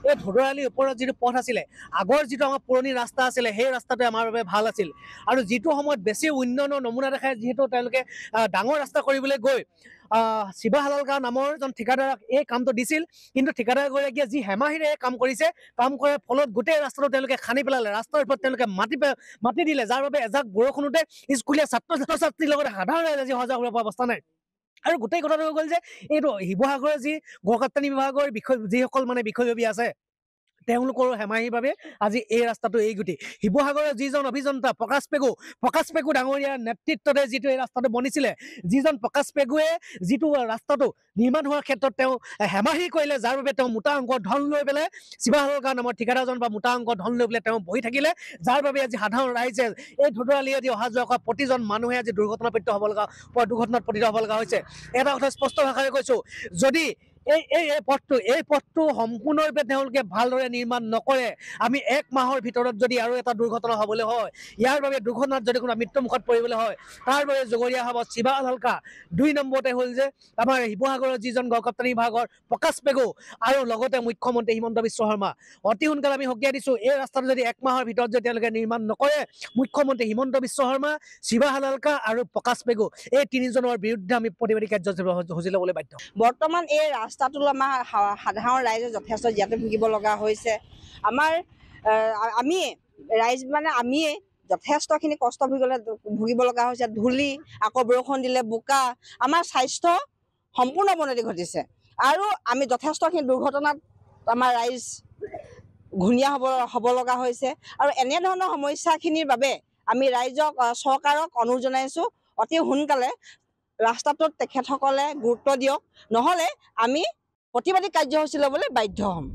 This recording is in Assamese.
এই ধোদৰালিৰ ওপৰত যিটো পথ আছিলে আগৰ যিটো আমাৰ পুৰণি ৰাস্তা আছিলে সেই ৰাস্তাটো আমাৰ বাবে ভাল আছিল আৰু যিটো সময়ত বেছি উন্নয়ন নমুনা দেখায় যিহেতু তেওঁলোকে ডাঙৰ ৰাস্তা কৰিবলৈ গৈ শিৱা হাজৰিকা নামৰ এজন ঠিকাদাৰক এই কামটো দিছিল কিন্তু ঠিকাদাৰগৰাকীয়ে যি হেমাহিৰে এই কাম কৰিছে কাম কৰাৰ ফলত গোটেই ৰাস্তাটো তেওঁলোকে খান্দি পেলালে ৰাস্তাৰ ওপৰত তেওঁলোকে মাটি দিলে যাৰ বাবে এজাক বৰষুণতে স্কুলীয়া ছাত্ৰীৰ লগতে সাধাৰণ ৰাইজ আজি অহা যোৱা কৰিব পৰা অৱস্থা নাই আৰু গোটেই কথাটো হৈ গ'ল যে এইটো শিৱসাগৰৰ যি গড়কাপ্তানি বিভাগৰ যিসকল মানে বিষয়ববী আছে তেওঁলোকৰ হেমাহিৰ বাবে আজি এই ৰাস্তাটো এই গতি শিৱসাগৰৰ যিজন অভিযন্তা প্ৰকাশ পেগু ডাঙৰীয়াৰ নেতৃত্বতে যিটো এই ৰাস্তাটো বনিছিলে যিজন প্ৰকাশ পেগুৱে যিটো ৰাস্তাটো নিৰ্মাণ হোৱাৰ ক্ষেত্ৰত তেওঁ হেমাহি কৰিলে যাৰ বাবে তেওঁ মোটা অংকৰ ধন লৈ পেলাই শিৱা হাজৰিকা নামৰ ঠিকাদাৰজন বা মোটা অংকৰ ধন লৈ পেলাই তেওঁ বহি থাকিলে যাৰ বাবে আজি সাধাৰণ ৰাইজে এই ধোদৰালিয়েদি অহা যোৱা কৰা প্ৰতিজন মানুহে আজি দুৰ্ঘটনাত পতিত হ'ব লগা হৈছে এটা কথা স্পষ্ট ভাষাৰে কৈছোঁ যদি এই পথটো সম্পূৰ্ণৰূপে তেওঁলোকে ভালদৰে নিৰ্মাণ নকৰে আমি 1 মাহৰ ভিতৰত যদি আৰু এটা দুৰ্ঘটনা হ'বলৈ হয় ইয়াৰ বাবে দুৰ্ঘটনাত যদি কোনো মৃত্যুমুখত পৰিবলৈ হয় তাৰ বাবে জগৰীয়া হ'ব শিৱা হাজৰিকা 2 নম্বৰতে হ'ল যে আমাৰ শিৱসাগৰৰ যিজন গড়কাপ্তানি বিভাগৰ প্ৰকাশ পেগু আৰু লগতে মুখ্যমন্ত্ৰী হিমন্ত বিশ্ব শৰ্মা অতি সোনকালে আমি সকীয়াই দিছোঁ এই ৰাস্তাটো যদি 1 মাহৰ ভিতৰত যদি তেওঁলোকে নিৰ্মাণ নকৰে মুখ্যমন্ত্ৰী হিমন্ত বিশ্ব শৰ্মা শিৱা হাজৰিকা আৰু প্ৰকাশ পেগু এই তিনিজনৰ বিৰুদ্ধে আমি প্ৰতিবাদী কাৰ্যসূচী ল'বলৈ বাধ্য বৰ্তমান এই ৰাস্তাটো আমাৰ সাধাৰণ ৰাইজে যথেষ্ট জীয়াতে ভুগিব লগা হৈছে আমাৰ আমিয়ে যথেষ্টখিনি কষ্ট ভুগিব লগা হৈছে ধূলি আকৌ বৰষুণ দিলে বোকা আমাৰ স্বাস্থ্য সম্পূৰ্ণ অৱনতি ঘটিছে আৰু আমি যথেষ্টখিনি দুৰ্ঘটনাত আমাৰ ৰাইজ ঘূণীয়া হ'ব লগা হৈছে আৰু এনেধৰণৰ সমস্যাখিনিৰ বাবে আমি ৰাইজক চৰকাৰক অনুৰোধ জনাইছোঁ অতি সোনকালে ৰাস্তাটোত তেখেতসকলে গুৰুত্ব দিয়ক নহ'লে আমি প্ৰতিবাদী কাৰ্যসূচী ল'বলৈ বাধ্য হ'ম।